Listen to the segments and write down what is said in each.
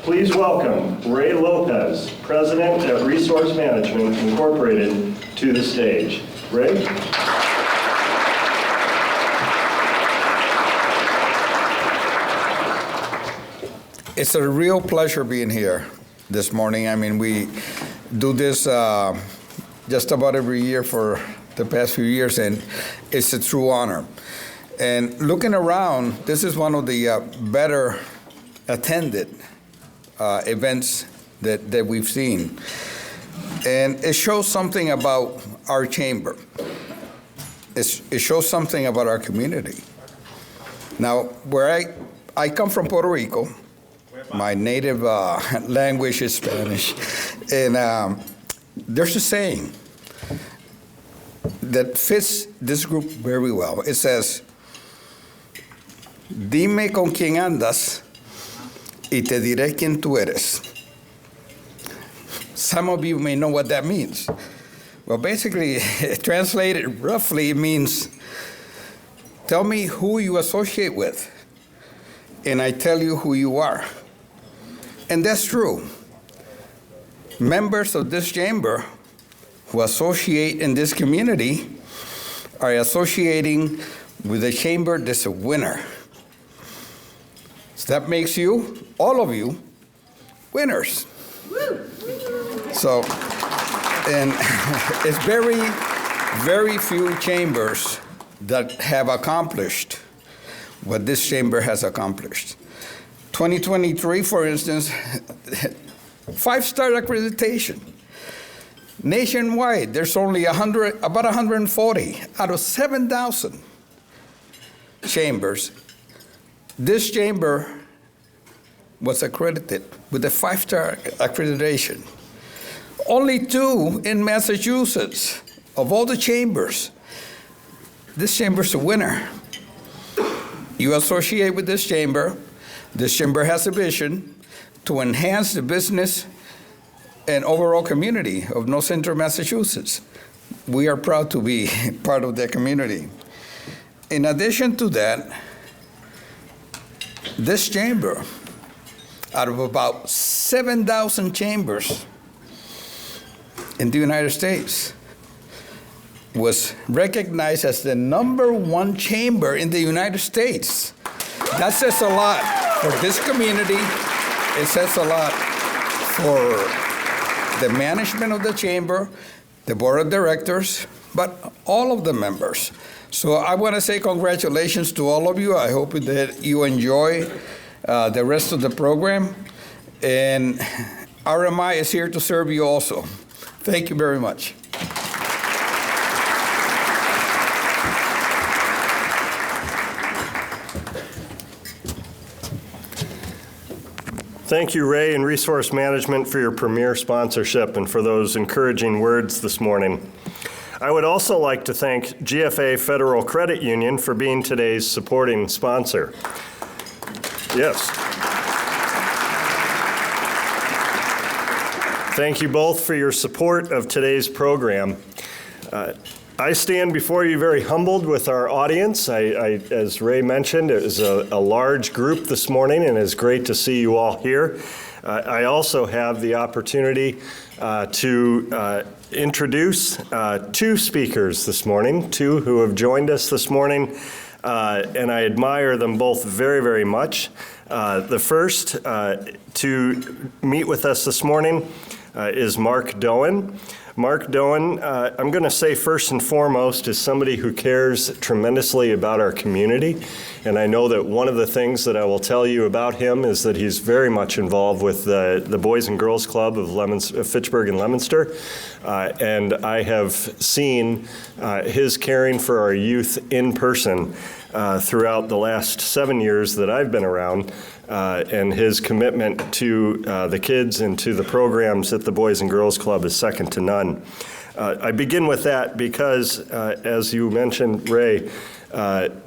Please welcome Ray Lopez, President at Resource Management Incorporated, to the stage. Ray? It's a real pleasure being here this morning. I mean, we do this just about every year for the past few years, and it's a true honor. And looking around, this is one of the better attended events that we've seen. And it shows something about our chamber. It shows something about our community. Now, where I come from Puerto Rico, my native language is Spanish, and there's a saying that fits this group very well. It says, "Dime con quién andas y te diré quién tú eres." Some of you may know what that means. Well, basically, translated roughly, it means, tell me who you associate with, and I tell you who you are. And that's true. Members of this chamber who associate in this community are associating with a chamber that's a winner. So that makes you, all of you, winners. So, and it's very, very few chambers that have accomplished what this chamber has accomplished. 2023, for instance, 5-star accreditation. Nationwide, there's only about 140 out of 7,000 chambers. This chamber was accredited with a 5-star accreditation. Only 2 in Massachusetts. Of all the chambers, this chamber's a winner. You associate with this chamber. This chamber has a vision to enhance the business and overall community of North Central Massachusetts. We are proud to be part of that community. In addition to that, this chamber, out of about 7,000 chambers in the United States, was recognized as the #1 chamber in the United States. That says a lot for this community. It says a lot for the management of the chamber, the board of directors, but all of the members. So I want to say congratulations to all of you. I hope that you enjoy the rest of the program. And RMI is here to serve you also. Thank you very much. Thank you, Ray and Resource Management, for your premier sponsorship and for those encouraging words this morning. I would also like to thank GFA Federal Credit Union for being today's supporting sponsor. Yes. Thank you both for your support of today's program. I stand before you very humbled with our audience. As Ray mentioned, it was a large group this morning, and it's great to see you all here. I also have the opportunity to introduce 2 speakers this morning, 2 who have joined us this morning, and I admire them both very, very much. The first to meet with us this morning is Marc Dohan. Marc Dohan, I'm going to say first and foremost, is somebody who cares tremendously about our community. And I know that one of the things that I will tell you about him is that he's very much involved with the Boys and Girls Club of Fitchburg and Leominster. And I have seen his caring for our youth in person throughout the last 7 years that I've been around. And his commitment to the kids and to the programs at the Boys and Girls Club is second to none. I begin with that because, as you mentioned, Ray,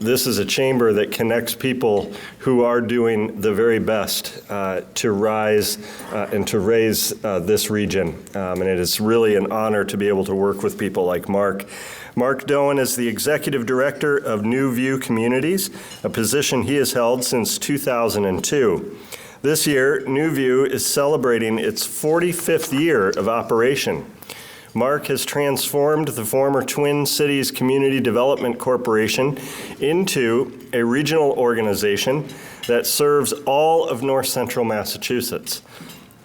this is a chamber that connects people who are doing the very best to rise and to raise this region. And it is really an honor to be able to work with people like Marc. Marc Dohan is the Executive Director of NewVue Communities, a position he has held since 2002. This year, NewVue is celebrating its 45th year of operation. Marc has transformed the former Twin Cities Community Development Corporation into a regional organization that serves all of North Central Massachusetts.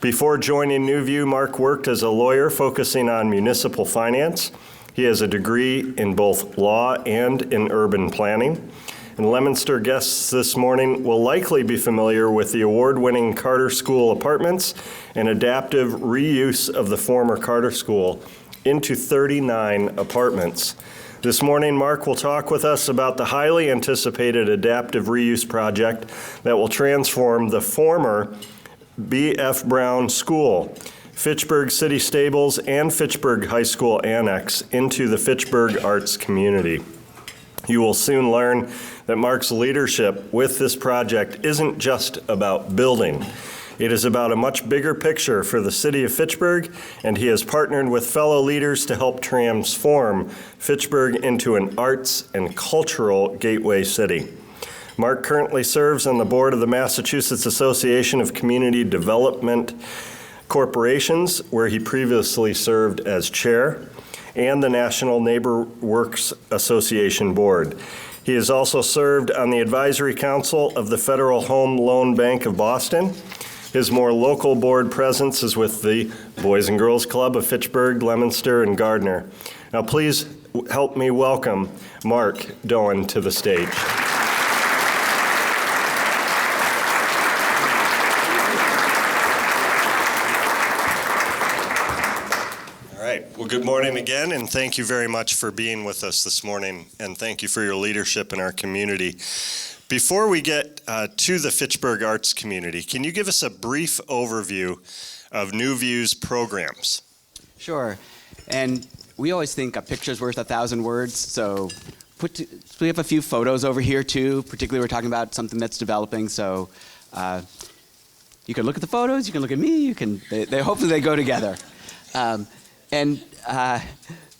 Before joining NewVue, Marc worked as a lawyer focusing on municipal finance. He has a degree in both law and in urban planning. And Leominster guests this morning will likely be familiar with the award-winning Carter School apartments and adaptive reuse of the former Carter School into 39 apartments. This morning, Marc will talk with us about the highly anticipated adaptive reuse project that will transform the former B.F. Brown School, Fitchburg City Stables, and Fitchburg High School Annex into the Fitchburg Arts community. You will soon learn that Marc's leadership with this project isn't just about building. It is about a much bigger picture for the city of Fitchburg, and he has partnered with fellow leaders to help transform Fitchburg into an arts and cultural gateway city. Marc currently serves on the board of the Massachusetts Association of Community Development Corporations, where he previously served as chair, and the National Neighbor Works Association Board. He has also served on the Advisory Council of the Federal Home Loan Bank of Boston. His more local board presence is with the Boys and Girls Club of Fitchburg, Leominster, and Gardner. Now please help me welcome Marc Dohan to the stage. Well, good morning again, and thank you very much for being with us this morning, and thank you for your leadership in our community. Before we get to the Fitchburg Arts community, can you give us a brief overview of NewVue's programs? Sure, and we always think a picture's worth 1,000 words, so we have a few photos over here too, particularly we're talking about something that's developing, so you can look at the photos, you can look at me, hopefully they go together. And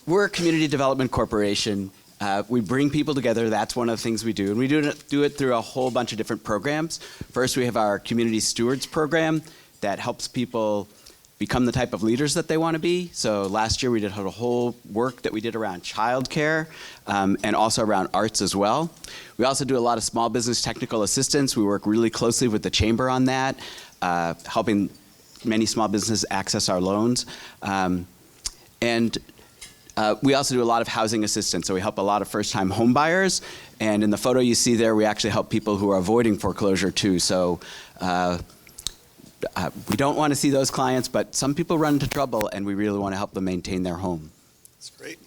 we're a community development corporation. We bring people together. That's one of the things we do. And we do it through a whole bunch of different programs. First, we have our Community Stewards program that helps people become the type of leaders that they want to be. So last year, we did a whole work that we did around childcare and also around arts as well. We also do a lot of small business technical assistance. We work really closely with the chamber on that, helping many small businesses access our loans. And we also do a lot of housing assistance, so we help a lot of first-time home buyers. And in the photo you see there, we actually help people who are avoiding foreclosure too. So we don't want to see those clients, but some people run into trouble, and we really want to help them maintain their home. That's great.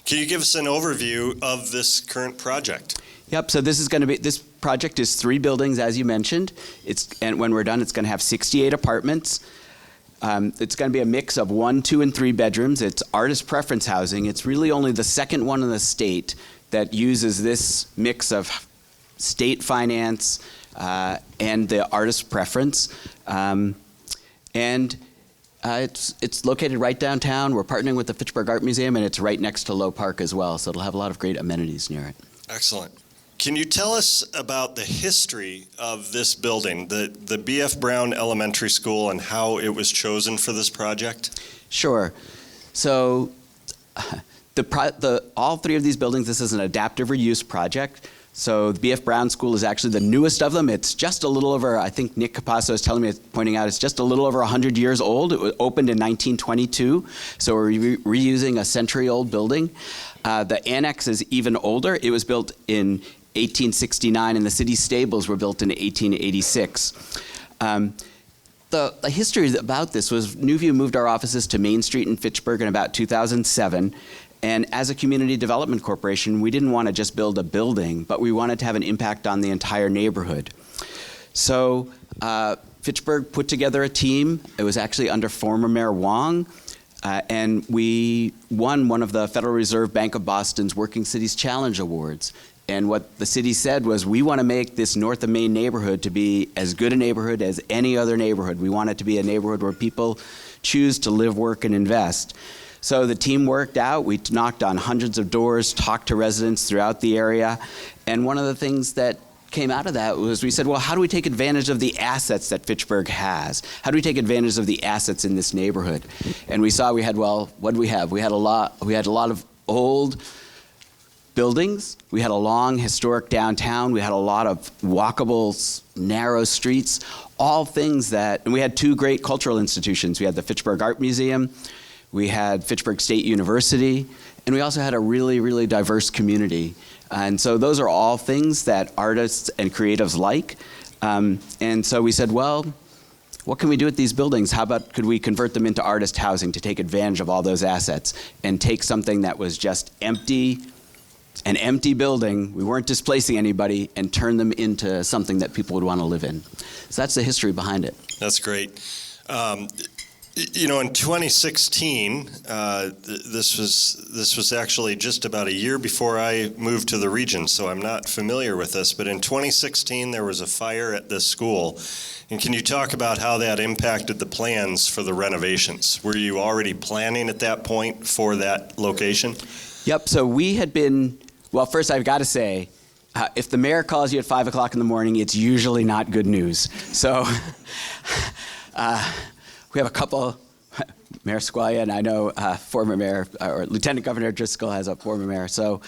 Can you give us an overview of this current project? Yep, so this project is 3 buildings, as you mentioned. And when we're done, it's going to have 68 apartments. It's going to be a mix of 1, 2, and 3 bedrooms. It's artist preference housing. It's really only the second one in the state that uses this mix of state finance and the artist preference. It's located right downtown. We're partnering with the Fitchburg Art Museum, and it's right next to Low Park as well, so it'll have a lot of great amenities near it. Excellent. Can you tell us about the history of this building, the B.F. Brown Elementary School, and how it was chosen for this project? Sure. So all 3 of these buildings, this is an adaptive reuse project. So the B.F. Brown School is actually the newest of them. It's just a little over, I think Nick Capasso is pointing out, it's just a little over 100 years old. It was opened in 1922, so we're reusing a century-old building. The annex is even older. It was built in 1869, and the city stables were built in 1886. The history about this was NewVue moved our offices to Main Street in Fitchburg in about 2007. And as a community development corporation, we didn't want to just build a building, but we wanted to have an impact on the entire neighborhood. So Fitchburg put together a team. It was actually under former Mayor Wong. And we won one of the Federal Reserve Bank of Boston's Working Cities Challenge Awards. And what the city said was, we want to make this North of Main neighborhood to be as good a neighborhood as any other neighborhood. We want it to be a neighborhood where people choose to live, work, and invest. So the team worked out. We knocked on hundreds of doors, talked to residents throughout the area. And one of the things that came out of that was we said, well, how do we take advantage of the assets that Fitchburg has? How do we take advantage of the assets in this neighborhood? And we saw we had, well, what did we have? We had a lot of old buildings. We had a long historic downtown. We had a lot of walkable, narrow streets, all things that, and we had two great cultural institutions. We had the Fitchburg Art Museum, we had Fitchburg State University, and we also had a really, really diverse community. And so those are all things that artists and creatives like. And so we said, well, what can we do with these buildings? How about could we convert them into artist housing to take advantage of all those assets and take something that was just empty, an empty building, we weren't displacing anybody, and turn them into something that people would want to live in. So that's the history behind it. That's great. In 2016, this was actually just about a year before I moved to the region, so I'm not familiar with this, but in 2016 there was a fire at this school. And can you talk about how that impacted the plans for the renovations? Were you already planning at that point for that location? Yep, so we had been, well, first I've got to say, if the mayor calls you at 5 o'clock in the morning, it's usually not good news. So we have a couple, Mayor Squalia, and I know former mayor, or Lieutenant Governor Driscoll has a former mayor. So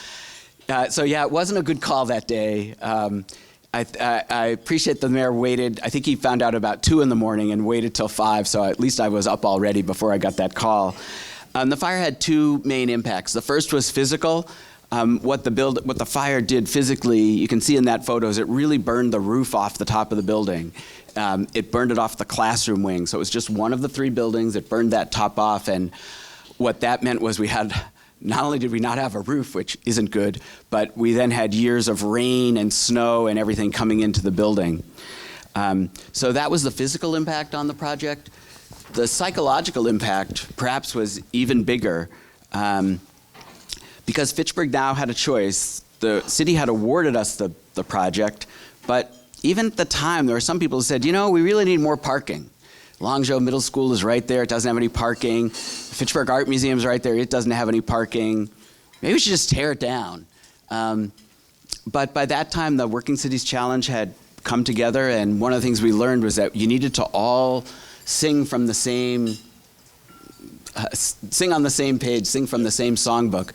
yeah, it wasn't a good call that day. I appreciate the mayor waited. I think he found out about 2 in the morning and waited till 5, so at least I was up already before I got that call. The fire had 2 main impacts. The first was physical. What the fire did physically, you can see in that photo, is it really burned the roof off the top of the building. It burned it off the classroom wing, so it was just one of the 3 buildings. It burned that top off, and what that meant was not only did we not have a roof, which isn't good, but we then had years of rain and snow and everything coming into the building. So that was the physical impact on the project. The psychological impact perhaps was even bigger, because Fitchburg now had a choice. The city had awarded us the project, but even at the time, there were some people who said, we really need more parking. Longjo Middle School is right there, it doesn't have any parking. The Fitchburg Art Museum is right there, it doesn't have any parking. Maybe we should just tear it down. But by that time, the Working Cities Challenge had come together, and one of the things we learned was that you needed to all sing from the same, sing on the same page, sing from the same songbook.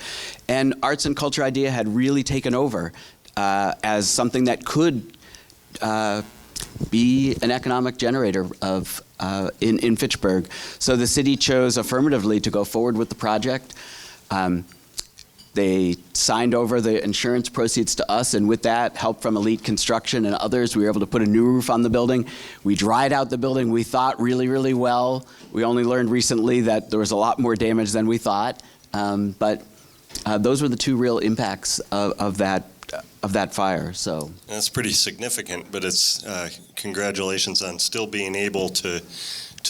And Arts and Culture Idea had really taken over as something that could be an economic generator of in Fitchburg. So the city chose affirmatively to go forward with the project. They signed over the insurance proceeds to us, and with that, help from Elite Construction and others, we were able to put a new roof on the building. We dried out the building, we thought, really, really well. We only learned recently that there was a lot more damage than we thought, but those were the 2 real impacts of that fire. So that's pretty significant, but it's congratulations on still being able to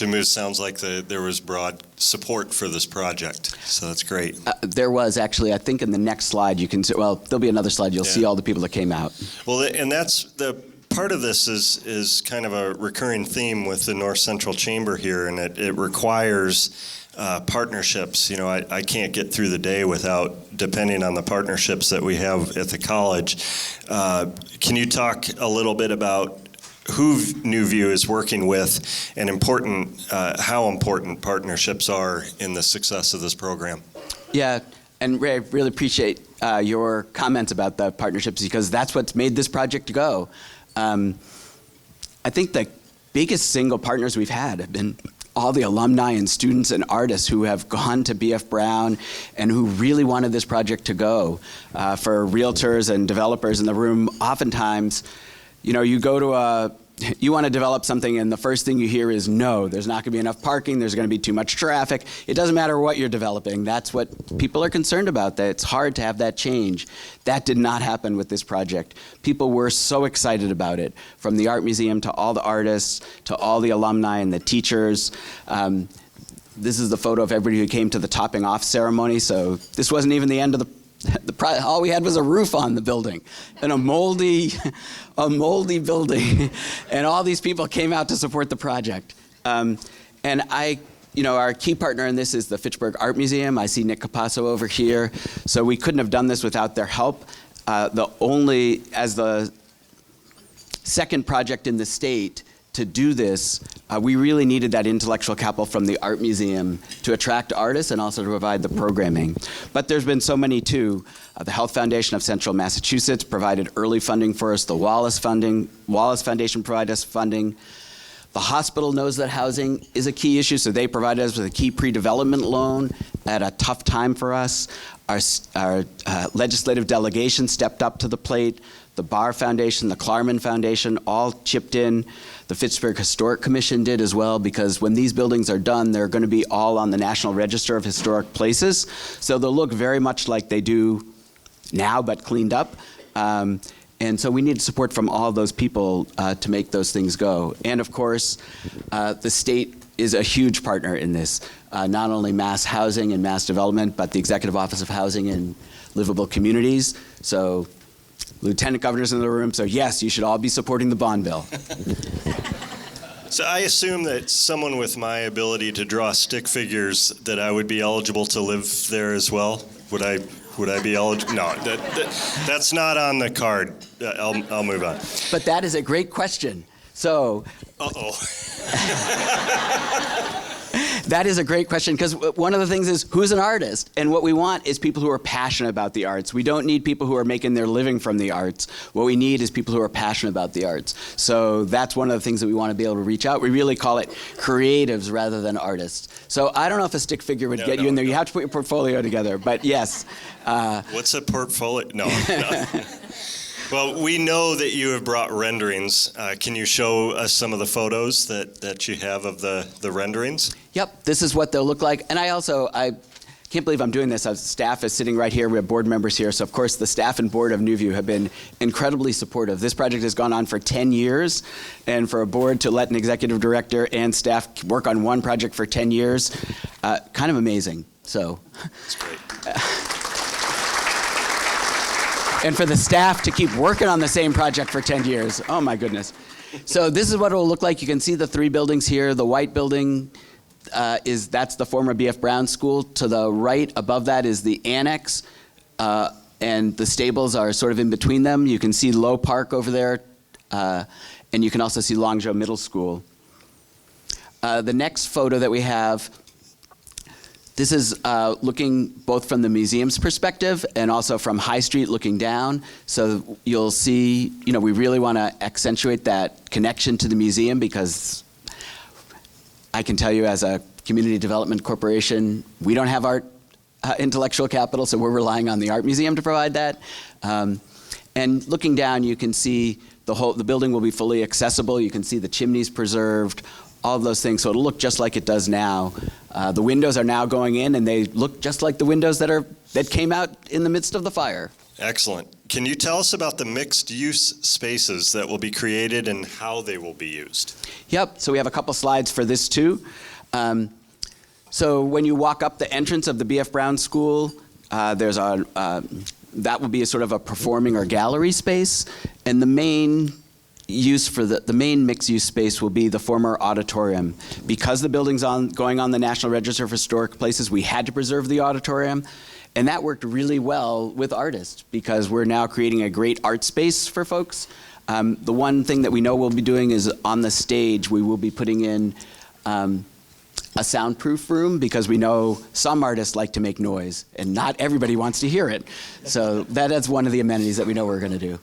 move. Sounds like there was broad support for this project, so that's great. There was actually, I think in the next slide you can see, well, there'll be another slide, you'll see all the people that came out. Well, and that's the part of this is kind of a recurring theme with the North Central Chamber here, and it requires partnerships. I can't get through the day without depending on the partnerships that we have at the college. Can you talk a little bit about who NewVue is working with and how important partnerships are in the success of this program? Yeah, and Ray, I really appreciate your comments about the partnerships, because that's what's made this project go. I think the biggest single partners we've had have been all the alumni and students and artists who have gone to BF Brown and who really wanted this project to go. For realtors and developers in the room, oftentimes, you go to you want to develop something and the first thing you hear is no, there's not going to be enough parking, there's going to be too much traffic. It doesn't matter what you're developing. That's what people are concerned about, that it's hard to have that change. That did not happen with this project. People were so excited about it, from the art museum to all the artists, to all the alumni and the teachers. This is the photo of everybody who came to the topping off ceremony, so this wasn't even the end of all we had was a roof on the building and a moldy building, and all these people came out to support the project. And our key partner in this is the Fitchburg Art Museum. I see Nick Capasso over here. So we couldn't have done this without their help. As the second project in the state to do this, we really needed that intellectual capital from the art museum to attract artists and also to provide the programming. But there's been so many too. The Health Foundation of Central Massachusetts provided early funding for us. The Wallace Foundation provided us funding. The hospital knows that housing is a key issue, so they provided us with a key pre-development loan at a tough time for us. Our legislative delegation stepped up to the plate. The Barr Foundation, the Klarman Foundation all chipped in. The Fitchburg Historic Commission did as well, because when these buildings are done, they're going to be all on the National Register of Historic Places. So they'll look very much like they do now, but cleaned up. And so we need support from all those people to make those things go. And of course, the state is a huge partner in this. Not only mass housing and mass development, but the Executive Office of Housing and Livable Communities. So Lieutenant Governor's in the room, so yes, you should all be supporting the bond bill. So I assume that someone with my ability to draw stick figures, that I would be eligible to live there as well? Would I be eligible? No, that's not on the card. I'll move on. But that is a great question. So. Uh-oh. That is a great question, because one of the things is, who's an artist? And what we want is people who are passionate about the arts. We don't need people who are making their living from the arts. What we need is people who are passionate about the arts. So that's one of the things that we want to be able to reach out. We really call it creatives rather than artists. So I don't know if a stick figure would get you in there. You have to put your portfolio together, but yes. What's a portfolio? No. Well, we know that you have brought renderings. Can you show us some of the photos that you have of the renderings? Yep, this is what they'll look like. And I can't believe I'm doing this. Staff is sitting right here. We have board members here. So, of course, the staff and board of NewVue have been incredibly supportive. This project has gone on for 10 years. And for a board to let an executive director and staff work on one project for 10 years, kind of amazing. So. That's great. And for the staff to keep working on the same project for 10 years. Oh, my goodness. So this is what it will look like. You can see the three buildings here. The white building that's the former B.F. Brown School. To the right above that is the annex, and the stables are sort of in between them. You can see Low Park over there, and you can also see Longjo Middle School. The next photo that we have, this is looking both from the museum's perspective and also from High Street looking down. So you'll see, we really want to accentuate that connection to the museum, because I can tell you as a community development corporation, we don't have art intellectual capital, so we're relying on the art museum to provide that. And looking down, you can see the building will be fully accessible. You can see the chimneys preserved, all of those things, so it'll look just like it does now. The windows are now going in, and they look just like the windows that came out in the midst of the fire. Excellent. Can you tell us about the mixed-use spaces that will be created and how they will be used? Yep, so we have a couple slides for this too. So when you walk up the entrance of the B.F. Brown School, that will be a sort of a performing or gallery space, and the main use for the main mixed-use space will be the former auditorium. Because the building's going on the National Register of Historic Places, we had to preserve the auditorium, and that worked really well with artists, because we're now creating a great art space for folks. The one thing that we know we'll be doing is on the stage, we will be putting in a soundproof room, because we know some artists like to make noise, and not everybody wants to hear it. So that is one of the amenities that we know we're going to do.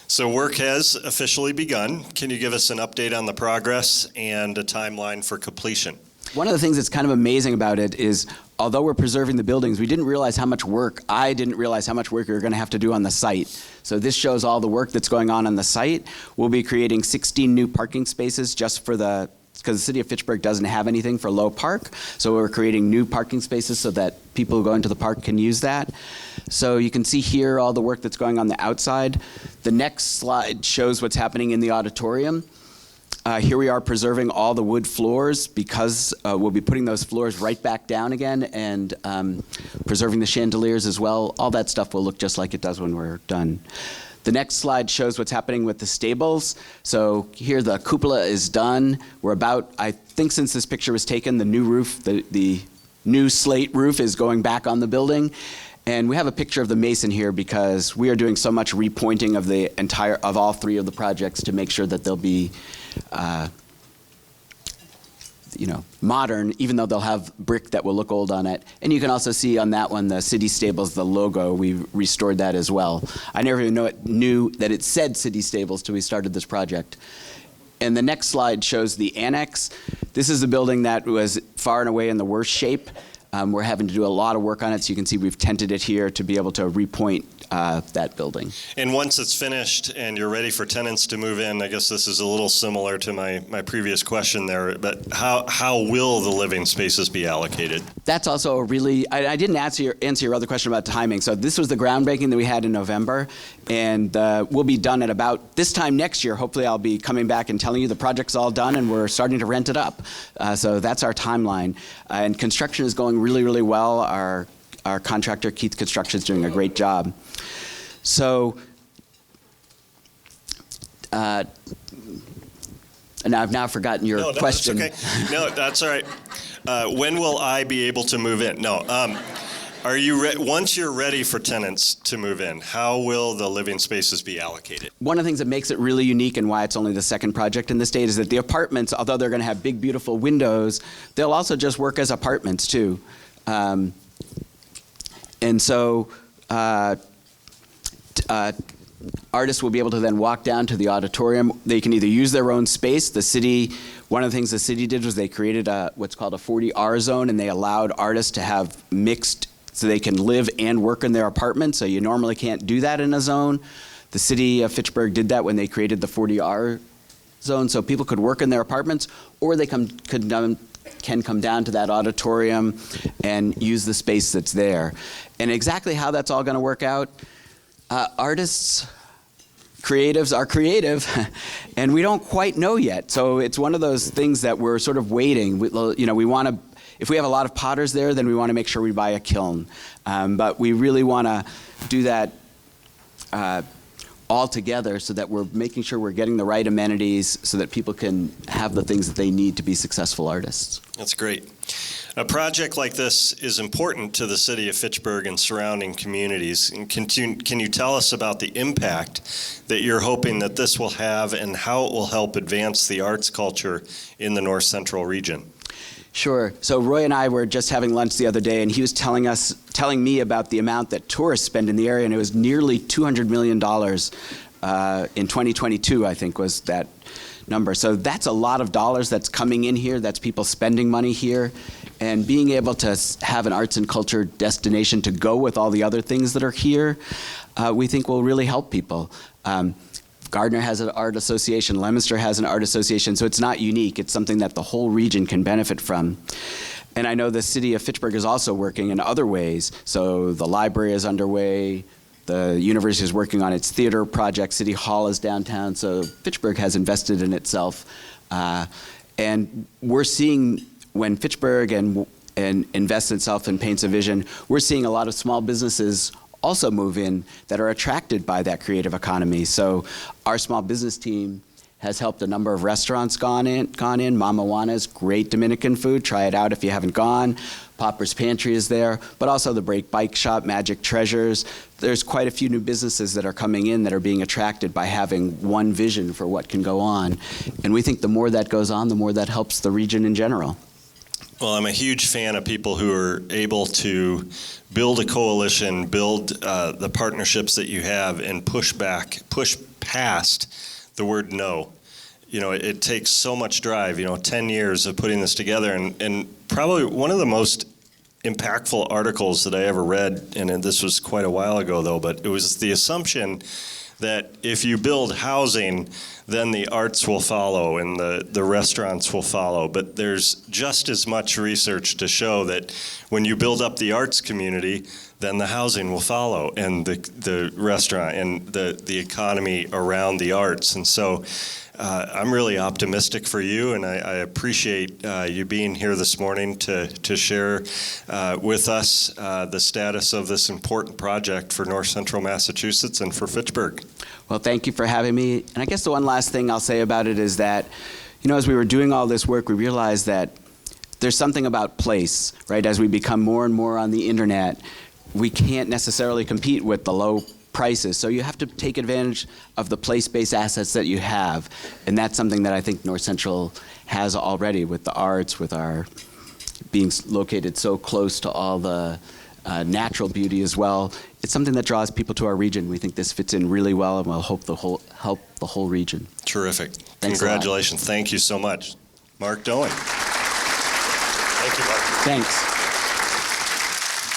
So work has officially begun. Can you give us an update on the progress and a timeline for completion? One of the things that's kind of amazing about it is, although we're preserving the buildings, I didn't realize how much work we were going to have to do on the site. So this shows all the work that's going on the site. We'll be creating 16 new parking spaces just because the city of Fitchburg doesn't have anything for Low Park. So we're creating new parking spaces so that people who go into the park can use that. So you can see here all the work that's going on the outside. The next slide shows what's happening in the auditorium. Here we are preserving all the wood floors, because we'll be putting those floors right back down again, and preserving the chandeliers as well. All that stuff will look just like it does when we're done. The next slide shows what's happening with the stables. So here the cupola is done. We're about, I think since this picture was taken, the new roof, the new slate roof is going back on the building. And we have a picture of the Mason here because we are doing so much repointing of all three of the projects to make sure that they'll be modern, even though they'll have brick that will look old on it. And you can also see on that one the City Stables, the logo. We restored that as well. I never even knew that it said City Stables till we started this project. And the next slide shows the annex. This is a building that was far and away in the worst shape. We're having to do a lot of work on it, so you can see we've tented it here to be able to repoint that building. And once it's finished and you're ready for tenants to move in, I guess this is a little similar to my previous question there, but how will the living spaces be allocated? That's also a really, I didn't answer your other question about timing. So this was the groundbreaking that we had in November, and we'll be done at about this time next year. Hopefully I'll be coming back and telling you the project's all done and we're starting to rent it up. So that's our timeline. And construction is going really, really well. Our contractor, Keith Construction, is doing a great job. So, and I've now forgotten your question. That's okay. No, that's all right. When will I be able to move in? No. Are you once you're ready for tenants to move in, how will the living spaces be allocated? One of the things that makes it really unique and why it's only the second project in the state is that the apartments, although they're going to have big, beautiful windows, they'll also just work as apartments too. And so artists will be able to then walk down to the auditorium. They can either use their own space. The city, one of the things the city did was they created what's called a 40R zone, and they allowed artists to have mixed, so they can live and work in their apartment. So you normally can't do that in a zone. The city of Fitchburg did that when they created the 40R zone, so people could work in their apartments, or they can come down to that auditorium and use the space that's there. And exactly how that's all going to work out, artists, creatives are creative, and we don't quite know yet. So it's one of those things that we're sort of waiting. We want to, if we have a lot of potters there, then we want to make sure we buy a kiln. But we really want to do that all together so that we're making sure we're getting the right amenities so that people can have the things that they need to be successful artists. That's great. A project like this is important to the city of Fitchburg and surrounding communities. And can you tell us about the impact that you're hoping that this will have and how it will help advance the arts culture in the North Central region? Sure. So Roy and I were just having lunch the other day, and he was telling me about the amount that tourists spend in the area, and it was nearly $200 million in 2022, I think, was that number. So that's a lot of dollars that's coming in here. That's people spending money here. And being able to have an arts and culture destination to go with all the other things that are here, we think will really help people. Gardner has an art association, Leominster has an art association, so it's not unique. It's something that the whole region can benefit from. And I know the city of Fitchburg is also working in other ways. So the library is underway, the university is working on its theater project, City Hall is downtown, so Fitchburg has invested in itself. And we're seeing when Fitchburg and invests itself and paints a vision, we're seeing a lot of small businesses also move in that are attracted by that creative economy. So our small business team has helped a number of restaurants gone in. Mama Juana's, great Dominican food. Try it out if you haven't gone. Popper's Pantry is there, but also the Break Bike Shop, Magic Treasures. There's quite a few new businesses that are coming in that are being attracted by having one vision for what can go on. And we think the more that goes on, the more that helps the region in general. Well, I'm a huge fan of people who are able to build a coalition, build the partnerships that you have, and push past the word no. You know, it takes so much drive, 10 years of putting this together, and probably one of the most impactful articles that I ever read, and this was quite a while ago though, but it was the assumption that if you build housing, then the arts will follow and the restaurants will follow. But there's just as much research to show that when you build up the arts community, then the housing will follow, and the restaurant and the economy around the arts. And so I'm really optimistic for you, and I appreciate you being here this morning to share with us the status of this important project for North Central Massachusetts and for Fitchburg. Well, thank you for having me. And I guess the one last thing I'll say about it is that, as we were doing all this work, we realized that there's something about place, right? As we become more and more on the internet, we can't necessarily compete with the low prices. So you have to take advantage of the place-based assets that you have. And that's something that I think North Central has already with the arts, with our being located so close to all the natural beauty as well. It's something that draws people to our region. We think this fits in really well and will help the whole region. Terrific. Thanks Congratulations. Thank you so much. Marc Dohan. Thank you, Marc. Thanks.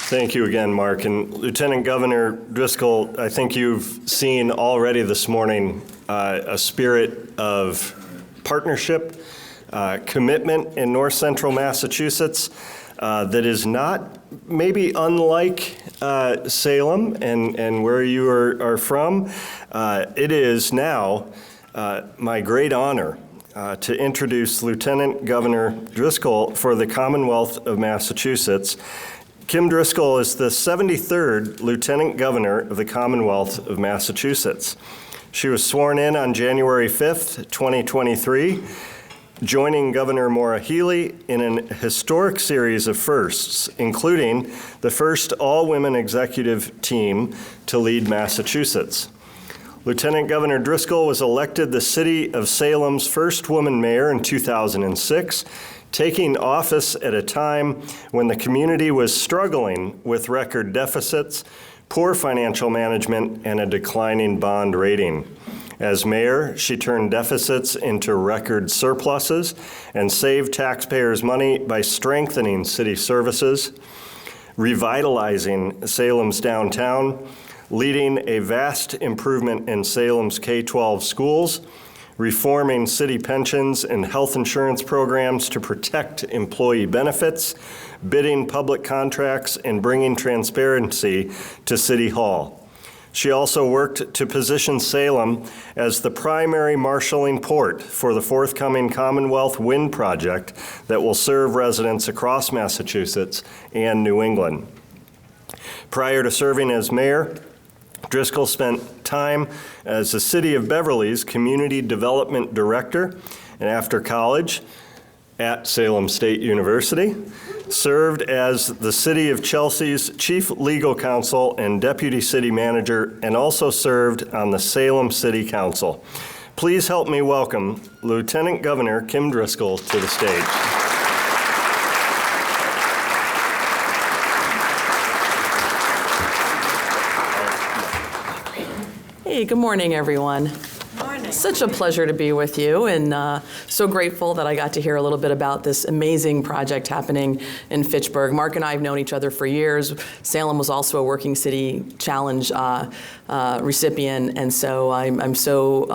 Thank you again, Mark. And Lieutenant Governor Driscoll, I think you've seen already this morning a spirit of partnership, commitment in North Central Massachusetts that is not maybe unlike Salem and where you are from. It is now my great honor to introduce Lieutenant Governor Driscoll for the Commonwealth of Massachusetts. Kim Driscoll is the 73rd Lieutenant Governor of the Commonwealth of Massachusetts. She was sworn in on January 5th, 2023, joining Governor Maura Healey in an historic series of firsts, including the first all-women executive team to lead Massachusetts. Lieutenant Governor Driscoll was elected the City of Salem's first woman mayor in 2006, taking office at a time when the community was struggling with record deficits, poor financial management, and a declining bond rating. As mayor, she turned deficits into record surpluses and saved taxpayers money by strengthening city services, revitalizing Salem's downtown, leading a vast improvement in Salem's K-12 schools, reforming city pensions and health insurance programs to protect employee benefits, bidding public contracts, and bringing transparency to City Hall. She also worked to position Salem as the primary marshaling port for the forthcoming Commonwealth Wind project that will serve residents across Massachusetts and New England. Prior to serving as mayor, Driscoll spent time as the City of Beverly's Community Development Director, and after college at Salem State University, served as the City of Chelsea's Chief Legal Counsel and Deputy City Manager, and also served on the Salem City Council. Please help me welcome Lieutenant Governor Kim Driscoll to the stage. Hey, good morning, everyone. Morning. Such a pleasure to be with you, and so grateful that I got to hear a little bit about this amazing project happening in Fitchburg. Mark and I have known each other for years. Salem was also a Working City Challenge recipient, and so I'm so,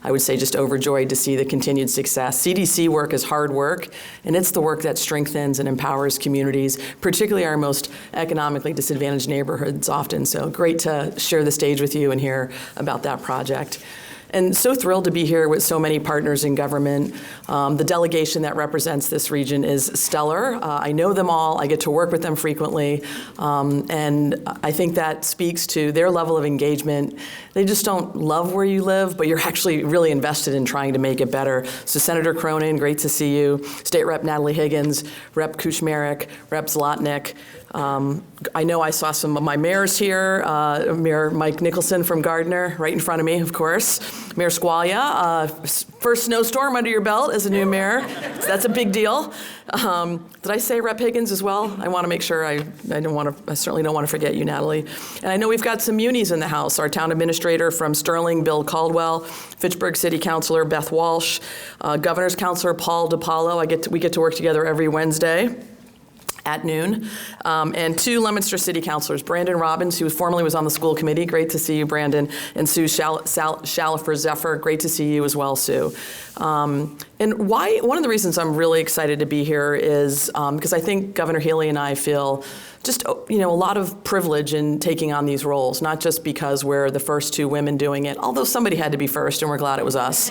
I would say, just overjoyed to see the continued success. CDC work is hard work, and it's the work that strengthens and empowers communities, particularly our most economically disadvantaged neighborhoods often. So great to share the stage with you and hear about that project. And so thrilled to be here with so many partners in government. The delegation that represents this region is stellar. I know them all. I get to work with them frequently. And I think that speaks to their level of engagement. They just don't love where you live, but you're actually really invested in trying to make it better. So Senator Cronin, great to see you. State Rep Natalie Higgins, Rep Kuchmarek, Rep Zlotnick. I know I saw some of my mayors here, Mayor Mike Nicholson from Gardner, right in front of me, of course. Mayor Squalia, first snowstorm under your belt as a new mayor. So that's a big deal. Did I say Rep Higgins as well? I want to make sure I certainly don't want to forget you, Natalie. And I know we've got some munis in the house. Our town administrator from Sterling, Bill Caldwell, Fitchburg City Councilor Beth Walsh, Governor's Counselor Paul DiPaolo. We get to work together every Wednesday at noon, and two Leominster City Councilors, Brandon Robbins, who formerly was on the school committee, great to see you, Brandon, and Sue Shalifer Zephyr, great to see you as well, Sue. And one of the reasons I'm really excited to be here is because I think Governor Healey and I feel just a lot of privilege in taking on these roles, not just because we're the first two women doing it, although somebody had to be first, and we're glad it was us.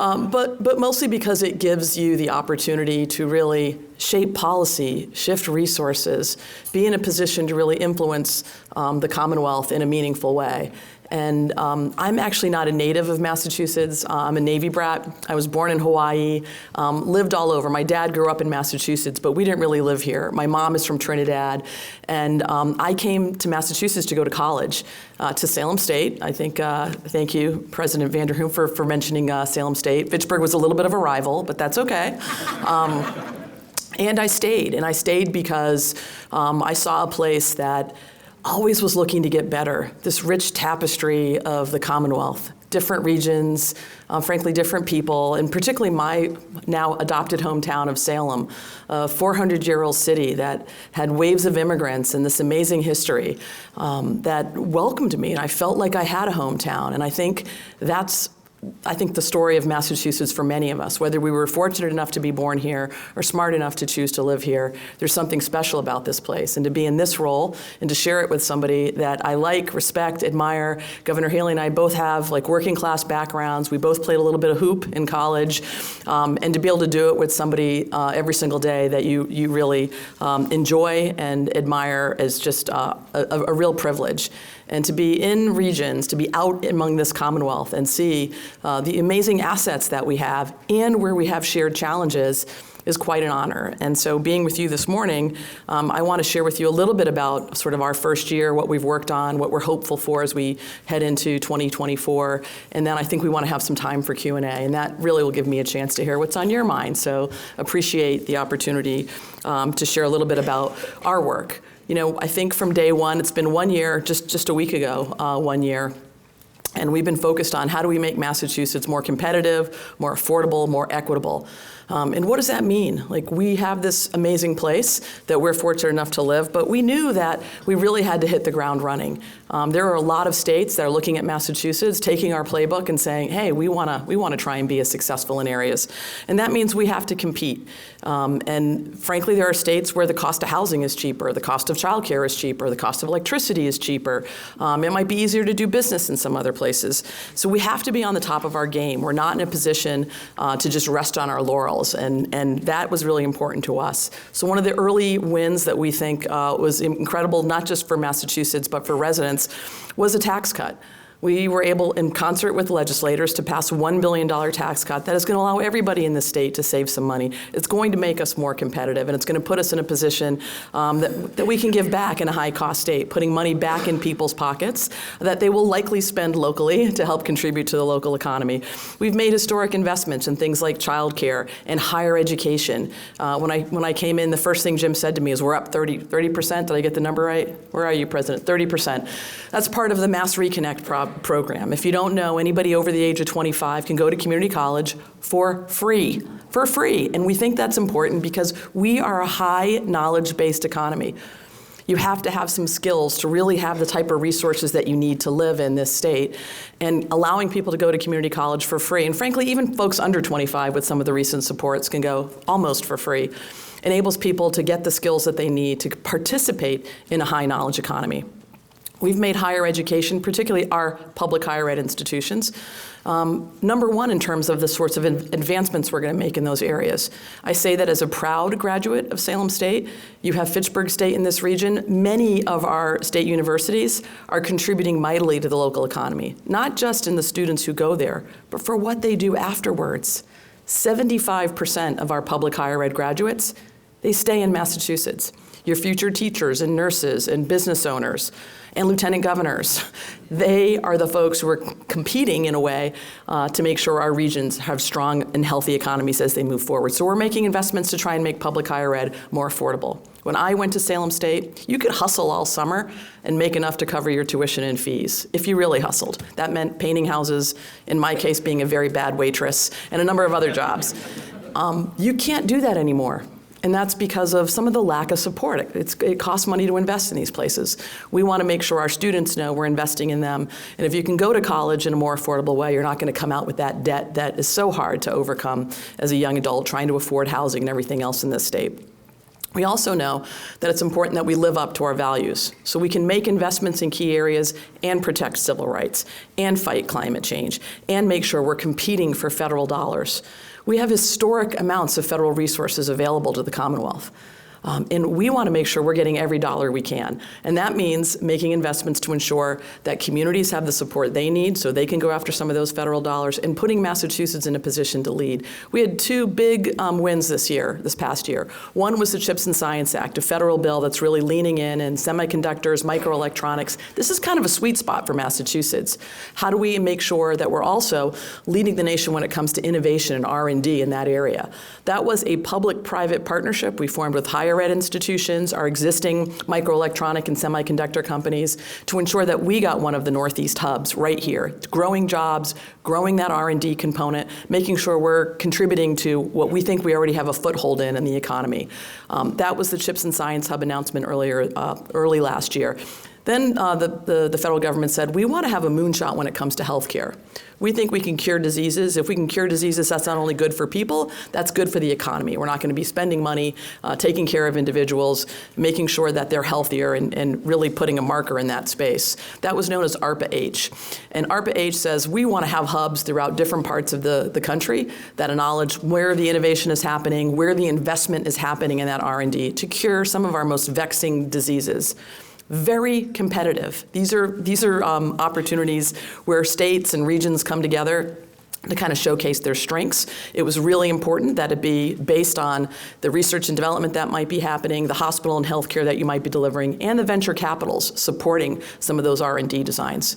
But mostly because it gives you the opportunity to really shape policy, shift resources, be in a position to really influence the Commonwealth in a meaningful way. And I'm actually not a native of Massachusetts. I'm a Navy brat. I was born in Hawaii, lived all over. My dad grew up in Massachusetts, but we didn't really live here. My mom is from Trinidad. And I came to Massachusetts to go to college, to Salem State. I think, thank you, President Vanderhoom, for mentioning Salem State. Fitchburg was a little bit of a rival, but that's okay. And I stayed because I saw a place that always was looking to get better, this rich tapestry of the Commonwealth, different regions, frankly, different people, and particularly my now adopted hometown of Salem, a 400-year-old city that had waves of immigrants and this amazing history that welcomed me, and I felt like I had a hometown, and I think that's the story of Massachusetts for many of us, whether we were fortunate enough to be born here or smart enough to choose to live here, there's something special about this place. And to be in this role and to share it with somebody that I like, respect, admire. Governor Haley and I both have working class backgrounds. We both played a little bit of hoop in college. And to be able to do it with somebody every single day that you really enjoy and admire is just a real privilege. And to be in regions, to be out among this Commonwealth and see the amazing assets that we have and where we have shared challenges is quite an honor. And so being with you this morning, I want to share with you a little bit about sort of our first year, what we've worked on, what we're hopeful for as we head into 2024. And then I think we want to have some time for Q&A. And that really will give me a chance to hear what's on your mind. So appreciate the opportunity to share a little bit about our work. You know, I think from day one, it's been 1 year, just a week ago, 1 year. And we've been focused on how do we make Massachusetts more competitive, more affordable, more equitable. And what does that mean? We have this amazing place that we're fortunate enough to live, but we knew that we really had to hit the ground running. There are a lot of states that are looking at Massachusetts, taking our playbook and saying, hey, we want to try and be as successful in areas. And that means we have to compete. And frankly, there are states where the cost of housing is cheaper, the cost of childcare is cheaper, the cost of electricity is cheaper. It might be easier to do business in some other places. So we have to be on the top of our game. We're not in a position to just rest on our laurels. And that was really important to us. So one of the early wins that we think was incredible, not just for Massachusetts, but for residents, was a tax cut. We were able, in concert with legislators, to pass a $1 billion tax cut that is going to allow everybody in the state to save some money. It's going to make us more competitive, and it's going to put us in a position that we can give back in a high-cost state, putting money back in people's pockets that they will likely spend locally to help contribute to the local economy. We've made historic investments in things like childcare and higher education. When I came in, the first thing Jim said to me is, we're up 30%. Did I get the number right? Where are you, President? 30%. That's part of the Mass Reconnect program. If you don't know, anybody over the age of 25 can go to community college for free. And we think that's important because we are a high knowledge-based economy. You have to have some skills to really have the type of resources that you need to live in this state. And allowing people to go to community college for free, and frankly, even folks under 25 with some of the recent supports can go almost for free, enables people to get the skills that they need to participate in a high knowledge economy. We've made higher education, particularly our public higher ed institutions, number one in terms of the sorts of advancements we're going to make in those areas. I say that as a proud graduate of Salem State. You have Fitchburg State in this region. Many of our state universities are contributing mightily to the local economy, not just in the students who go there, but for what they do afterwards. 75% of our public higher ed graduates, they stay in Massachusetts. Your future teachers and nurses and business owners and lieutenant governors, they are the folks who are competing in a way to make sure our regions have strong and healthy economies as they move forward. So we're making investments to try and make public higher ed more affordable. When I went to Salem State, you could hustle all summer and make enough to cover your tuition and fees, if you really hustled. That meant painting houses, in my case being a very bad waitress, and a number of other jobs. You can't do that anymore. And that's because of some of the lack of support. It costs money to invest in these places. We want to make sure our students know we're investing in them. And if you can go to college in a more affordable way, you're not going to come out with that debt that is so hard to overcome as a young adult trying to afford housing and everything else in this state. We also know that it's important that we live up to our values so we can make investments in key areas and protect civil rights and fight climate change and make sure we're competing for federal dollars. We have historic amounts of federal resources available to the Commonwealth. And we want to make sure we're getting every dollar we can. And that means making investments to ensure that communities have the support they need so they can go after some of those federal dollars, and putting Massachusetts in a position to lead. We had two big wins this past year. One was the CHIPS and Science Act, a federal bill that's really leaning in semiconductors, microelectronics. This is kind of a sweet spot for Massachusetts. How do we make sure that we're also leading the nation when it comes to innovation and R&D in that area? That was a public-private partnership we formed with higher ed institutions, our existing microelectronic and semiconductor companies, to ensure that we got one of the Northeast hubs right here, growing jobs, growing that R&D component, making sure we're contributing to what we think we already have a foothold in the economy. That was the CHIPS and Science Hub announcement early last year. Then the federal government said, we want to have a moonshot when it comes to healthcare. We think we can cure diseases. If we can cure diseases, that's not only good for people, that's good for the economy. We're not going to be spending money taking care of individuals, making sure that they're healthier, and really putting a marker in that space. That was known as ARPA-H. And ARPA-H says we want to have hubs throughout different parts of the country that acknowledge where the innovation is happening, where the investment is happening in that R&D to cure some of our most vexing diseases. Very competitive. These are opportunities where states and regions come together to kind of showcase their strengths. It was really important that it be based on the research and development that might be happening, the hospital and healthcare that you might be delivering, and the venture capitals supporting some of those R&D designs.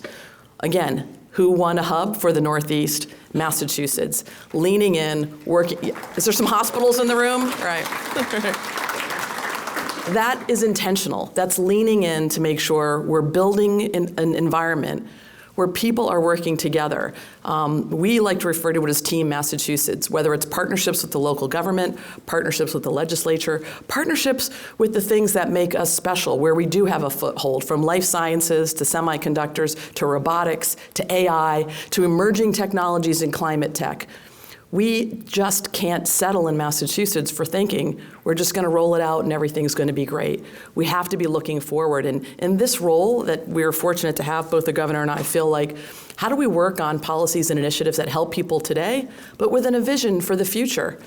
Again, who won a hub for the Northeast? Massachusetts. Leaning in, working. Is there some hospitals in the room? All right. That is intentional. That's leaning in to make sure we're building an environment where people are working together. We like to refer to it as Team Massachusetts, whether it's partnerships with the local government, partnerships with the legislature, partnerships with the things that make us special, where we do have a foothold, from life sciences to semiconductors to robotics to AI to emerging technologies in climate tech. We just can't settle in Massachusetts for thinking we're just going to roll it out and everything's going to be great. We have to be looking forward. And in this role that we're fortunate to have, both the governor and I feel like, how do we work on policies and initiatives that help people today, but within a vision for the future?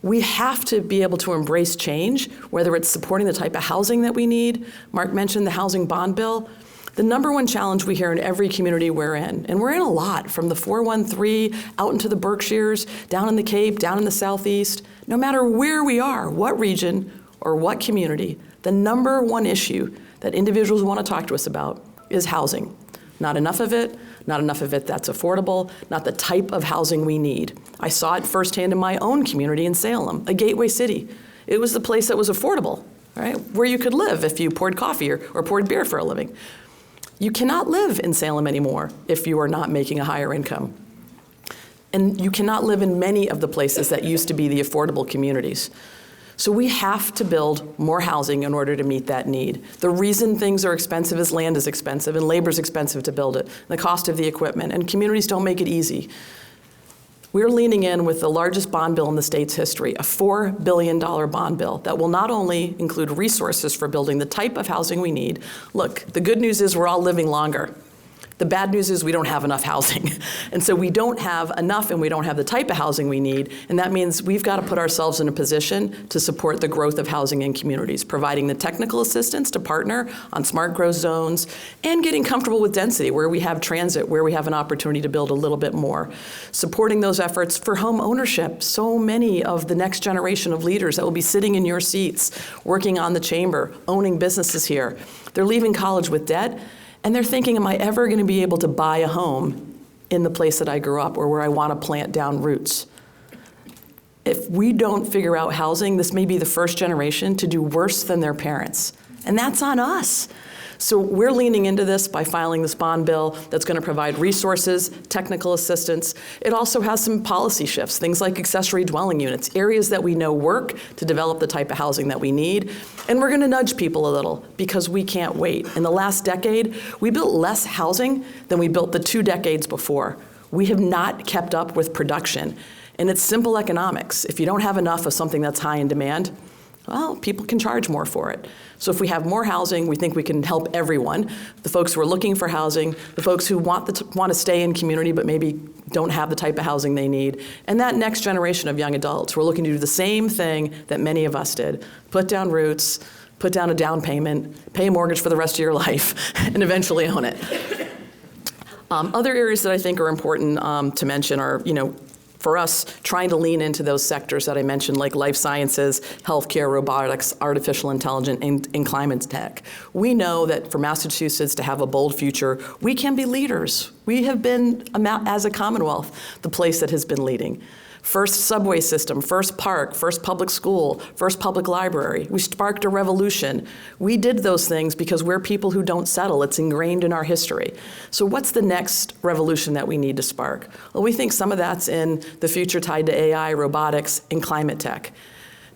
We have to be able to embrace change, whether it's supporting the type of housing that we need. Mark mentioned the housing bond bill. The number one challenge we hear in every community we're in, and we're in a lot, from the 413 out into the Berkshires, down in the Cape, down in the Southeast, no matter where we are, what region or what community, the number one issue that individuals want to talk to us about is housing. Not enough of it that's affordable, not the type of housing we need. I saw it firsthand in my own community in Salem, a gateway city. It was the place that was affordable, right? Where you could live if you poured coffee or poured beer for a living. You cannot live in Salem anymore if you are not making a higher income. And you cannot live in many of the places that used to be the affordable communities. So we have to build more housing in order to meet that need. The reason things are expensive is land is expensive and labor is expensive to build it, the cost of the equipment, and communities don't make it easy. We're leaning in with the largest bond bill in the state's history, a $4 billion bond bill that will not only include resources for building the type of housing we need. Look, the good news is we're all living longer. The bad news is we don't have enough housing. And so we don't have enough and we don't have the type of housing we need. And that means we've got to put ourselves in a position to support the growth of housing in communities, providing the technical assistance to partner on smart growth zones and getting comfortable with density where we have transit, where we have an opportunity to build a little bit more. Supporting those efforts for home ownership. So many of the next generation of leaders that will be sitting in your seats, working on the chamber, owning businesses here. They're leaving college with debt. And they're thinking, am I ever going to be able to buy a home in the place that I grew up or where I want to plant down roots? If we don't figure out housing, this may be the first generation to do worse than their parents. And that's on us. So we're leaning into this by filing this bond bill that's going to provide resources, technical assistance. It also has some policy shifts, things like accessory dwelling units, areas that we know work to develop the type of housing that we need. And we're going to nudge people a little because we can't wait. In the last decade, we built less housing than we built the 2 decades before. We have not kept up with production. And it's simple economics. If you don't have enough of something that's high in demand, Well, people can charge more for it. So if we have more housing, we think we can help everyone. The folks who are looking for housing, the folks who want to stay in community but maybe don't have the type of housing they need, and that next generation of young adults who are looking to do the same thing that many of us did. Put down roots, put down a down payment, pay a mortgage for the rest of your life, and eventually own it. Other areas that I think are important to mention are, for us, trying to lean into those sectors that I mentioned, like life sciences, healthcare, robotics, artificial intelligence, and climate tech. We know that for Massachusetts to have a bold future, we can be leaders. We have been, as a Commonwealth, the place that has been leading. First subway system, first park, first public school, first public library. We sparked a revolution. We did those things because we're people who don't settle. It's ingrained in our history. So what's the next revolution that we need to spark? Well, we think some of that's in the future tied to AI, robotics, and climate tech.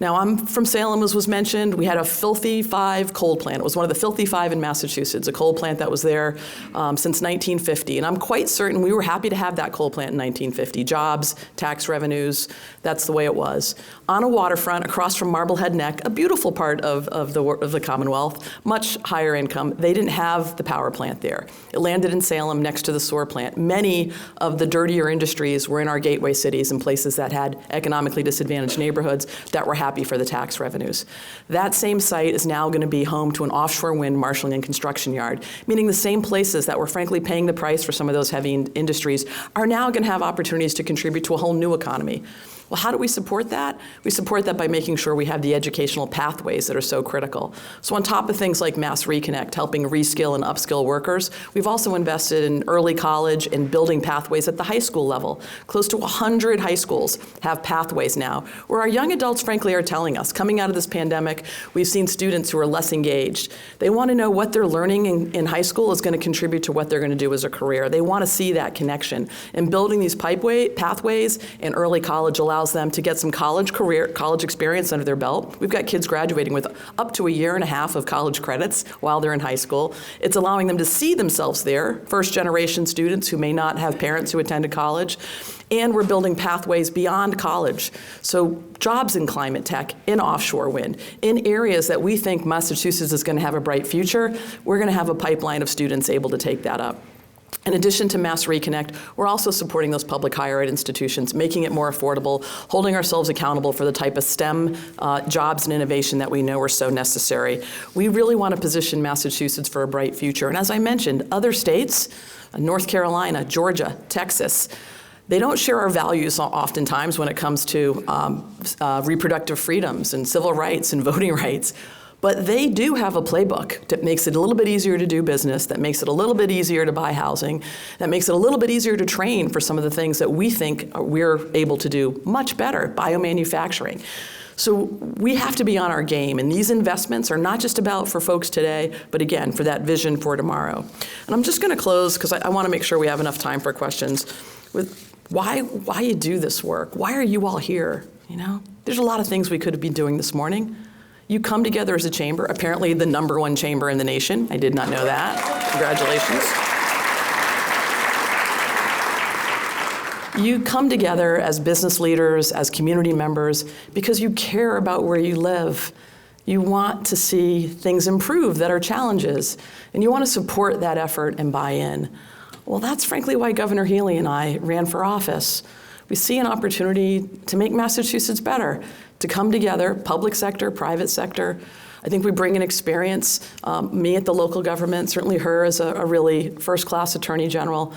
Now, I'm from Salem, as was mentioned. We had a Filthy 5 coal plant. It was one of the Filthy 5 in Massachusetts, a coal plant that was there since 1950. And I'm quite certain we were happy to have that coal plant in 1950. Jobs, tax revenues, that's the way it was. On a waterfront across from Marblehead Neck, a beautiful part of the Commonwealth, much higher income. They didn't have the power plant there. It landed in Salem next to the SOAR plant. Many of the dirtier industries were in our gateway cities and places that had economically disadvantaged neighborhoods that were happy for the tax revenues. That same site is now going to be home to an offshore wind marshaling and construction yard, meaning the same places that were frankly paying the price for some of those heavy industries are now going to have opportunities to contribute to a whole new economy. Well, how do we support that? We support that by making sure we have the educational pathways that are so critical. So on top of things like Mass Reconnect, helping reskill and upskill workers, we've also invested in early college and building pathways at the high school level. Close to 100 high schools have pathways now, where our young adults, frankly, are telling us, coming out of this pandemic, we've seen students who are less engaged. They want to know what they're learning in high school is going to contribute to what they're going to do as a career. They want to see that connection. And building these pathways in early college allows them to get some college experience under their belt. We've got kids graduating with up to a year and a half of college credits while they're in high school. It's allowing them to see themselves there, first generation students who may not have parents who attended college. And we're building pathways beyond college. So jobs in climate tech, in offshore wind, in areas that we think Massachusetts is going to have a bright future, we're going to have a pipeline of students able to take that up. In addition to Mass Reconnect, we're also supporting those public higher ed institutions, making it more affordable, holding ourselves accountable for the type of STEM jobs and innovation that we know are so necessary. We really want to position Massachusetts for a bright future. And as I mentioned, other states, North Carolina, Georgia, Texas, they don't share our values oftentimes when it comes to reproductive freedoms and civil rights and voting rights. But they do have a playbook that makes it a little bit easier to do business, that makes it a little bit easier to buy housing, that makes it a little bit easier to train for some of the things that we think we're able to do much better, biomanufacturing. So we have to be on our game, and these investments are not just about for folks today, but again, for that vision for tomorrow. And I'm just going to close, because I want to make sure we have enough time for questions, with why you do this work. Why are you all here? There's a lot of things we could be doing this morning. You come together as a chamber, apparently the #1 chamber in the nation. I did not know that. Congratulations. You come together as business leaders, as community members, because you care about where you live. You want to see things improve that are challenges, and you want to support that effort and buy in. Well, that's frankly why Governor Healy and I ran for office. We see an opportunity to make Massachusetts better, to come together, public sector, private sector. I think we bring an experience, me at the local government, certainly her as a really first-class attorney general,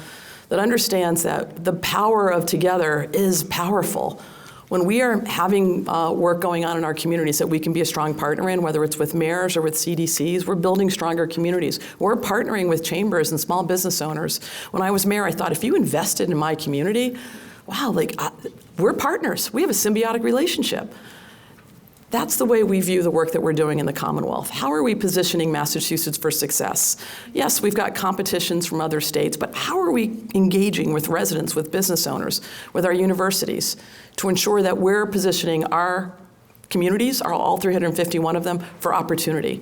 that understands that the power of together is powerful. When we are having work going on in our communities that we can be a strong partner in, whether it's with mayors or with CDCs, we're building stronger communities. We're partnering with chambers and small business owners. When I was mayor, I thought, if you invested in my community, wow, we're partners. We have a symbiotic relationship. That's the way we view the work that we're doing in the Commonwealth. How are we positioning Massachusetts for success? Yes, we've got competitions from other states, but how are we engaging with residents, with business owners, with our universities to ensure that we're positioning our communities, all 351 of them, for opportunity?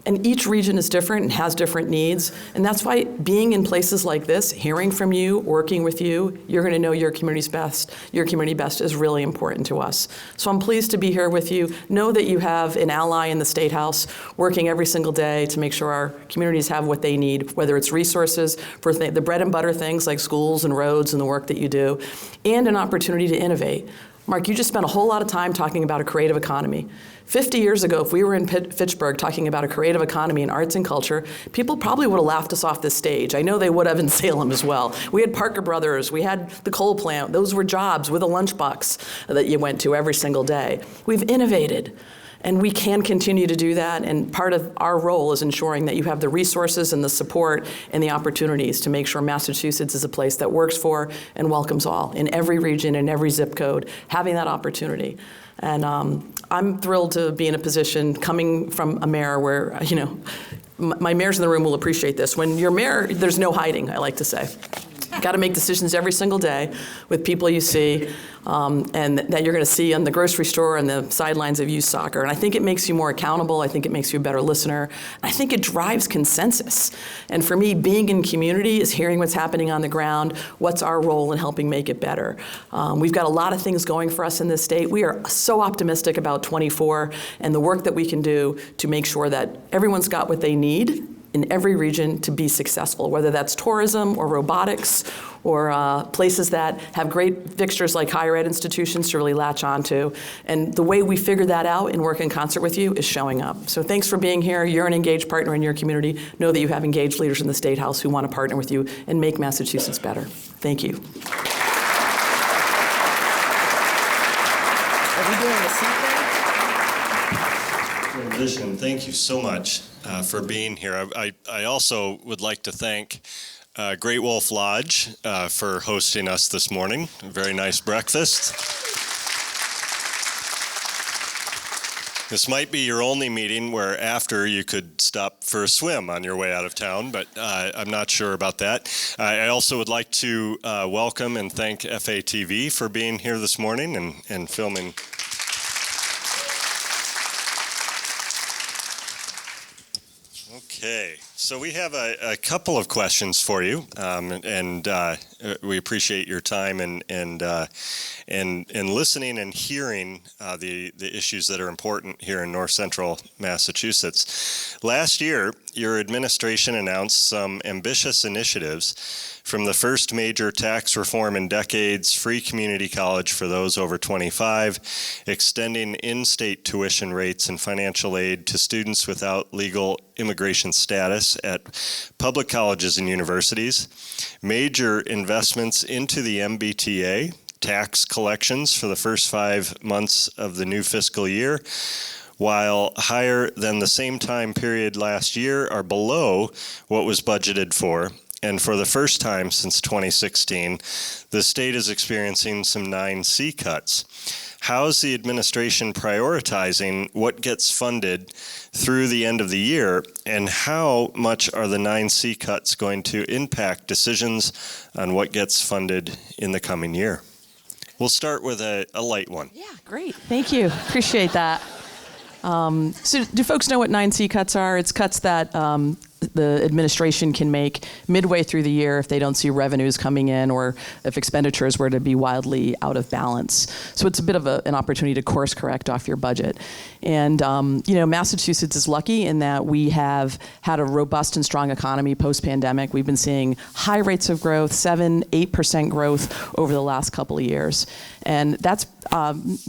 And each region is different and has different needs. And that's why being in places like this, hearing from you, working with you, you're going to know your community best is really important to us. So I'm pleased to be here with you. Know that you have an ally in the State House working every single day to make sure our communities have what they need, whether it's resources for the bread and butter things like schools and roads and the work that you do, and an opportunity to innovate. Mark, you just spent a whole lot of time talking about a creative economy. 50 years ago, if we were in Fitchburg talking about a creative economy in arts and culture, people probably would have laughed us off this stage. I know they would have in Salem as well. We had Parker Brothers, we had the coal plant. Those were jobs with a lunchbox that you went to every single day. We've innovated. And we can continue to do that, and part of our role is ensuring that you have the resources and the support and the opportunities to make sure Massachusetts is a place that works for and welcomes all in every region, in every zip code, having that opportunity. And I'm thrilled to be in a position coming from a mayor where, my mayors in the room will appreciate this. When you're mayor, there's no hiding, I like to say. Got to make decisions every single day with people you see and that you're going to see on the grocery store and the sidelines of youth soccer. And I think it makes you more accountable. I think it makes you a better listener. I think it drives consensus. And for me, being in community is hearing what's happening on the ground, what's our role in helping make it better. We've got a lot of things going for us in this state. We are so optimistic about 24 and the work that we can do to make sure that everyone's got what they need in every region to be successful, whether that's tourism or robotics or places that have great fixtures like higher ed institutions to really latch onto. And the way we figure that out and work in concert with you is showing up. So thanks for being here. You're an engaged partner in your community. Know that you have engaged leaders in the State House who want to partner with you and make Massachusetts better. Thank you. Are we doing the seat there? Transition. Thank you so much for being here. I also would like to thank Great Wolf Lodge for hosting us this morning. A very nice breakfast. This might be your only meeting where after you could stop for a swim on your way out of town, but I'm not sure about that. I also would like to welcome and thank FATV for being here this morning and filming. Okay, so we have a couple of questions for you, and we appreciate your time and listening and hearing the issues that are important here in North Central Massachusetts. Last year, your administration announced some ambitious initiatives, from the first major tax reform in decades, free community college for those over 25, extending in-state tuition rates and financial aid to students without legal immigration status at public colleges and universities, major investments into the MBTA, tax collections for the first 5 months of the new fiscal year, while higher than the same time period last year, are below what was budgeted for. And for the first time since 2016, the state is experiencing some 9C cuts. How is the administration prioritizing what gets funded through the end of the year, and how much are the 9C cuts going to impact decisions on what gets funded in the coming year? We'll start with a light one. Yeah, great. Thank you. Appreciate that. So do folks know what 9C cuts are? It's cuts that the administration can make midway through the year if they don't see revenues coming in or if expenditures were to be wildly out of balance. So it's a bit of an opportunity to course correct off your budget. And Massachusetts is lucky in that we have had a robust and strong economy post-pandemic. We've been seeing high rates of growth, 7-8% growth over the last couple of years. And that's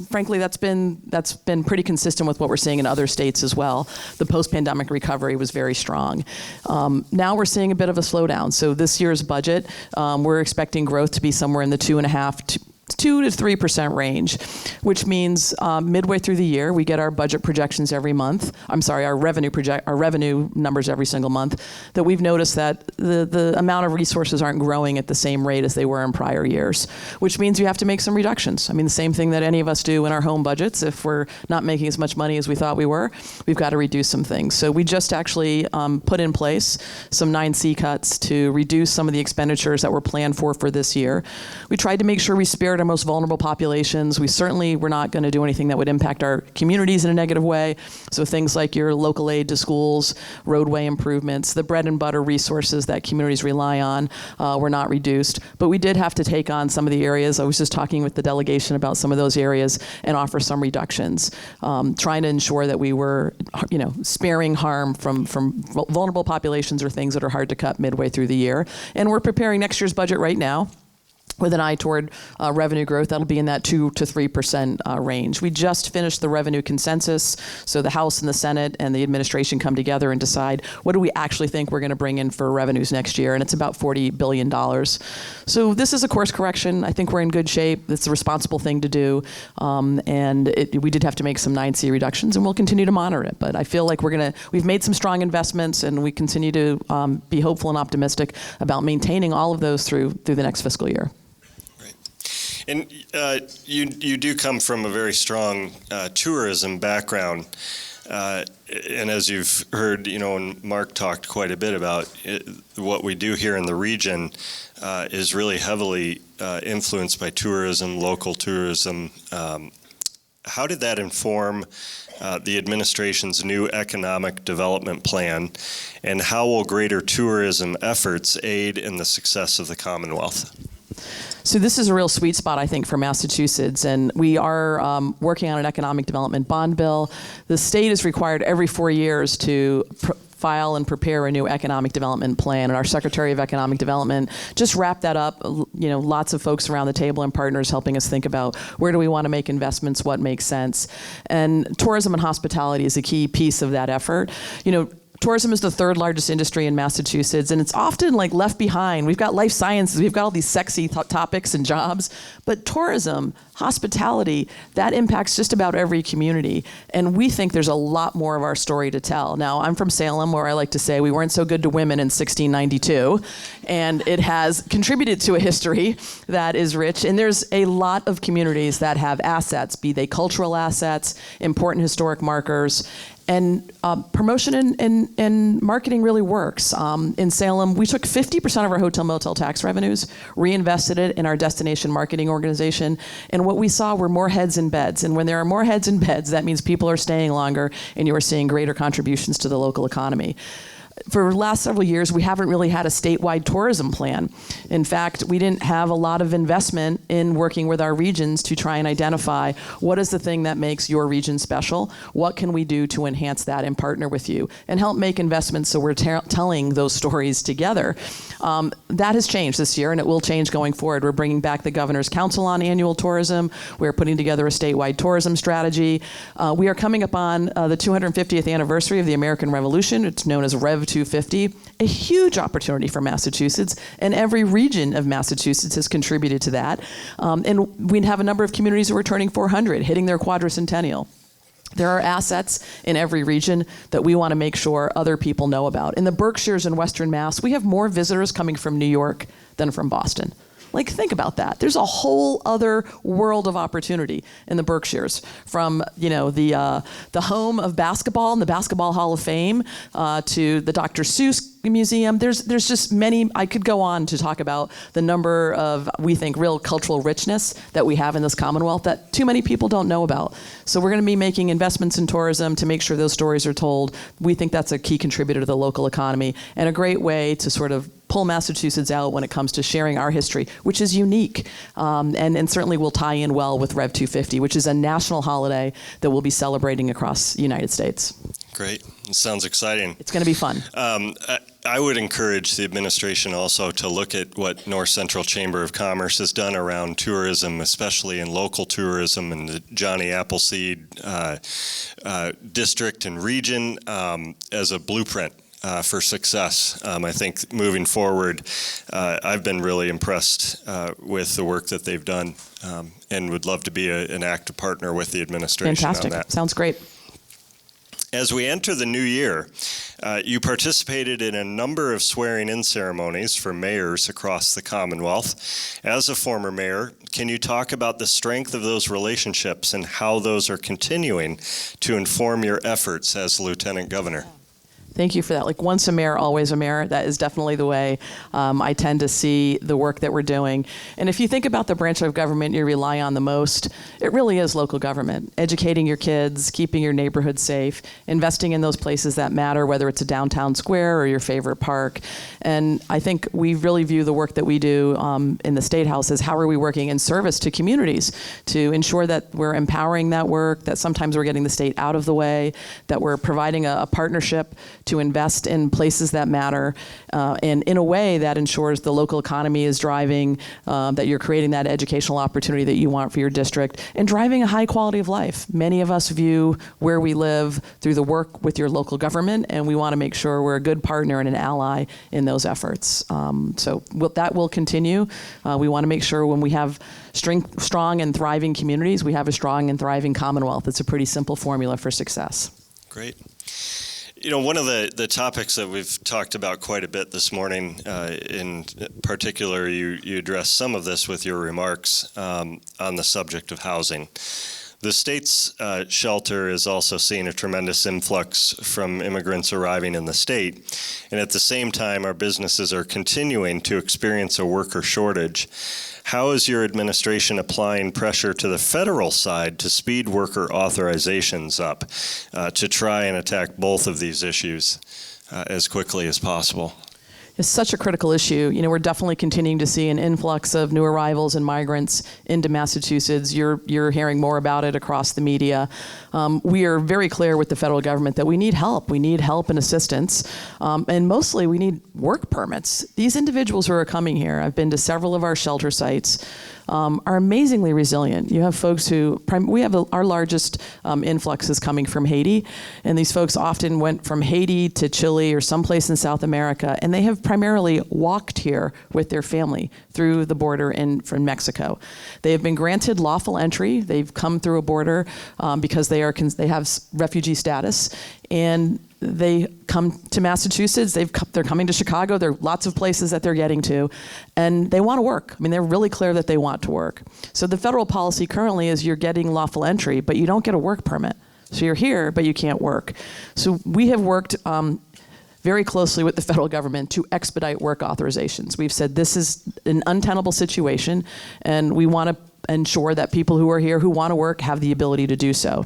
frankly, that's been pretty consistent with what we're seeing in other states as well. The post-pandemic recovery was very strong. Now we're seeing a bit of a slowdown. So this year's budget, we're expecting growth to be somewhere in the 2.5 to 3% range, which means midway through the year, we get our budget projections every month. Our revenue numbers every single month. That we've noticed that the amount of resources aren't growing at the same rate as they were in prior years, which means you have to make some reductions. I mean, the same thing that any of us do in our home budgets. If we're not making as much money as we thought we were, we've got to reduce some things. So we just actually put in place some 9C cuts to reduce some of the expenditures that were planned for this year. We tried to make sure we spared support our most vulnerable populations. We certainly were not going to do anything that would impact our communities in a negative way. So things like your local aid to schools, roadway improvements, the bread and butter resources that communities rely on were not reduced. But we did have to take on some of the areas. I was just talking with the delegation about some of those areas and offer some reductions, trying to ensure that we were, sparing harm from vulnerable populations or things that are hard to cut midway through the year. And we're preparing next year's budget right now with an eye toward revenue growth. That'll be in that 2 to 3% range. We just finished the revenue consensus, so the House and the Senate and the administration come together and decide what do we actually think we're going to bring in for revenues next year, and it's about $40 billion. So this is a course correction. I think we're in good shape. It's a responsible thing to do, and we did have to make some 9C reductions, and we'll continue to monitor it. But I feel like we've made some strong investments, and we continue to be hopeful and optimistic about maintaining all of those through the next fiscal year. And you do come from a very strong tourism background. And as you've heard, and Mark talked quite a bit about what we do here in the region is really heavily influenced by tourism, local tourism. How did that inform the administration's new economic development plan, and how will greater tourism efforts aid in the success of the Commonwealth? So this is a real sweet spot, I think, for Massachusetts, and we are working on an economic development bond bill. The state is required every 4 years to file and prepare a new economic development plan, and our Secretary of Economic Development just wrapped that up. Lots of folks around the table and partners helping us think about where do we want to make investments, what makes sense, and tourism and hospitality is a key piece of that effort. Tourism is the third largest industry in Massachusetts, and it's often left behind. We've got life sciences, we've got all these sexy topics and jobs, but tourism, hospitality, that impacts just about every community, and we think there's a lot more of our story to tell. Now, I'm from Salem, where I like to say we weren't so good to women in 1692, and it has contributed to a history that is rich, and there's a lot of communities that have assets, be they cultural assets, important historic markers, and promotion and marketing really works. In Salem, we took 50% of our hotel motel tax revenues, reinvested it in our destination marketing organization, and what we saw were more heads in beds. And when there are more heads in beds, that means people are staying longer, and you are seeing greater contributions to the local economy. For the last several years, we haven't really had a statewide tourism plan. In fact, we didn't have a lot of investment in working with our regions to try and identify what is the thing that makes your region special, what can we do to enhance that and partner with you, and help make investments so we're telling those stories together. That has changed this year, and it will change going forward. We're bringing back the Governor's Council on Annual Tourism. We're putting together a statewide tourism strategy. We are coming up on the 250th anniversary of the American Revolution. It's known as Rev 250, a huge opportunity for Massachusetts, and every region of Massachusetts has contributed to that. And we have a number of communities who are turning 400, hitting their quadricentennial. There are assets in every region that we want to make sure other people know about. In the Berkshires and Western Mass, we have more visitors coming from New York than from Boston. Think about that. There's a whole other world of opportunity in the Berkshires, from the home of basketball and the Basketball Hall of Fame to the Dr. Seuss Museum. There's just many. I could go on to talk about the number of, we think, real cultural richness that we have in this Commonwealth that too many people don't know about. So we're going to be making investments in tourism to make sure those stories are told. We think that's a key contributor to the local economy and a great way to sort of pull Massachusetts out when it comes to sharing our history, which is unique, and certainly will tie in well with Rev 250, which is a national holiday that we'll be celebrating across the United States. Great. It sounds exciting. It's going to be fun. I would encourage the administration also to look at what North Central Chamber of Commerce has done around tourism, especially in local tourism and the Johnny Appleseed district and region as a blueprint for success. I think moving forward, I've been really impressed with the work that they've done and would love to be an active partner with the administration Fantastic. on that. Sounds great. As we enter the new year, you participated in a number of swearing-in ceremonies for mayors across the Commonwealth. As a former mayor, can you talk about the strength of those relationships and how those are continuing to inform your efforts as Lieutenant Governor? Thank you for that. Like once a mayor, always a mayor. That is definitely the way I tend to see the work that we're doing. And if you think about the branch of government you rely on the most, it really is local government. Educating your kids, keeping your neighborhood safe, investing in those places that matter, whether it's a downtown square or your favorite park. And I think we really view the work that we do in the State House as how are we working in service to communities to ensure that we're empowering that work, that sometimes we're getting the state out of the way, that we're providing a partnership to invest in places that matter, and in a way that ensures the local economy is driving, that you're creating that educational opportunity that you want for your district, and driving a high quality of life. Many of us view where we live through the work with your local government, and we want to make sure we're a good partner and an ally in those efforts. That will continue. We want to make sure when we have strong and thriving communities, we have a strong and thriving Commonwealth. It's a pretty simple formula for success. Great. You know, one of the topics that we've talked about quite a bit this morning, in particular, you addressed some of this with your remarks on the subject of housing. The state's shelter is also seeing a tremendous influx from immigrants arriving in the state. And at the same time, our businesses are continuing to experience a worker shortage. How is your administration applying pressure to the federal side to speed worker authorizations up to try and attack both of these issues as quickly as possible? It's such a critical issue. You know, we're definitely continuing to see an influx of new arrivals and migrants into Massachusetts. You're hearing more about it across the media. We are very clear with the federal government that we need help. We need help and assistance. And mostly we need work permits. These individuals who are coming here, I've been to several of our shelter sites, are amazingly resilient. You have folks who, our largest influx is coming from Haiti, and these folks often went from Haiti to Chile or someplace in South America, and they have primarily walked here with their family through the border from Mexico. They have been granted lawful entry. They've come through a border because they have refugee status, and they come to Massachusetts, they're coming to Chicago, there are lots of places that they're getting to, and they want to work. I mean, they're really clear that they want to work. So the federal policy currently is you're getting lawful entry, but you don't get a work permit. So you're here, but you can't work. So we have worked very closely with the federal government to expedite work authorizations. We've said this is an untenable situation, and we want to ensure that people who are here who want to work have the ability to do so.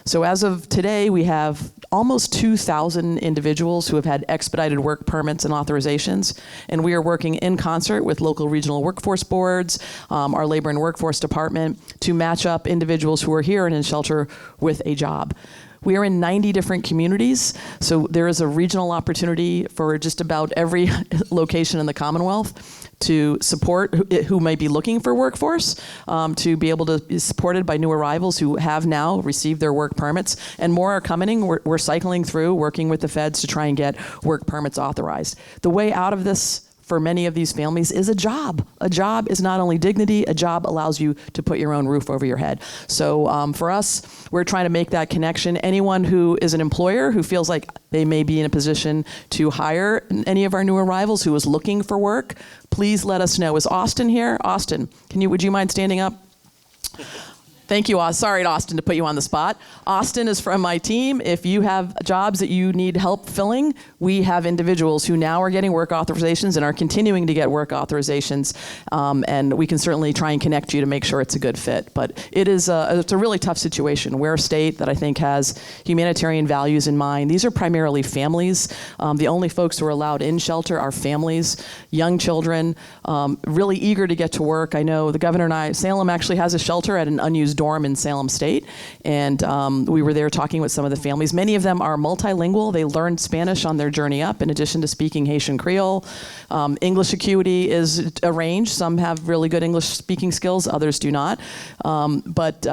So as of today, we have almost 2,000 individuals who have had expedited work permits and authorizations, and we are working in concert with local regional workforce boards, our labor and workforce department, to match up individuals who are here and in shelter with a job. We are in 90 different communities, so there is a regional opportunity for just about every location in the Commonwealth to support who might be looking for workforce, to be able to be supported by new arrivals who have now received their work permits, and more are coming. We're cycling through, working with the feds to try and get work permits authorized. The way out of this for many of these families is a job. A job is not only dignity, a job allows you to put your own roof over your head. So for us, we're trying to make that connection. Anyone who is an employer who feels like they may be in a position to hire any of our new arrivals who is looking for work, please let us know. Is Austin here? Austin, would you mind standing up? Thank you, Austin. Sorry, Austin, to put you on the spot. Austin is from my team. If you have jobs that you need help filling, we have individuals who now are getting work authorizations and are continuing to get work authorizations, and we can certainly try and connect you to make sure it's a good fit. But it's a really tough situation. We're a state that I think has humanitarian values in mind. These are primarily families. The only folks who are allowed in shelter are families, young children, really eager to get to work. I know the governor and Salem actually has a shelter at an unused dorm in Salem State, and we were there talking with some of the families. Many of them are multilingual. They learned Spanish on their journey up in addition to speaking Haitian Creole. English acuity is a range. Some have really good English speaking skills, others do not. But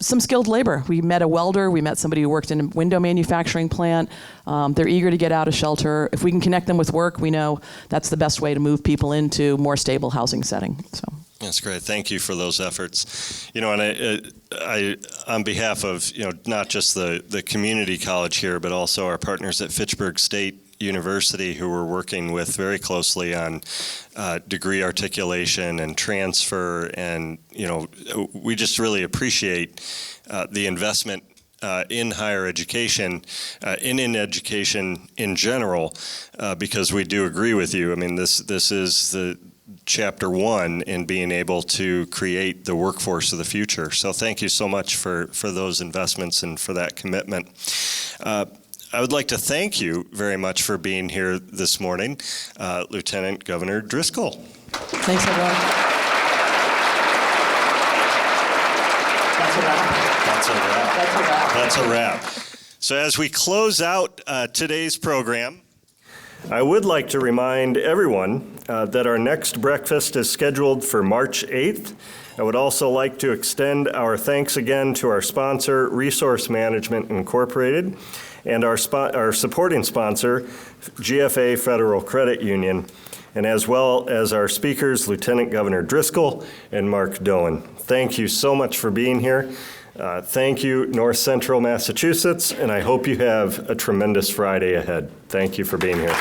some skilled labor. We met a welder, we met somebody who worked in a window manufacturing plant. They're eager to get out of shelter. If we can connect them with work, we know that's the best way to move people into more stable housing setting. So. That's great. Thank you for those efforts. You know, and I on behalf of, not just the community college here, but also our partners at Fitchburg State University, who we're working with very closely on degree articulation and transfer, and we just really appreciate the investment in higher education, in education in general, because we do agree with you. I mean, this is the chapter one in being able to create the workforce of the future. So thank you so much for those investments and for that commitment. I would like to thank you very much for being here this morning, Lieutenant Governor Driscoll. Thanks, everyone. That's a wrap. That's a wrap. That's a wrap. That's a wrap. So as we close out today's program, I would like to remind everyone that our next breakfast is scheduled for March 8th. I would also like to extend our thanks again to our sponsor, Resource Management Incorporated, and our supporting sponsor, GFA Federal Credit Union, and as well as our speakers, Lieutenant Governor Driscoll and Marc Dohan. Thank you so much for being here. Thank you, North Central Massachusetts, and I hope you have a tremendous Friday ahead. Thank you for being here.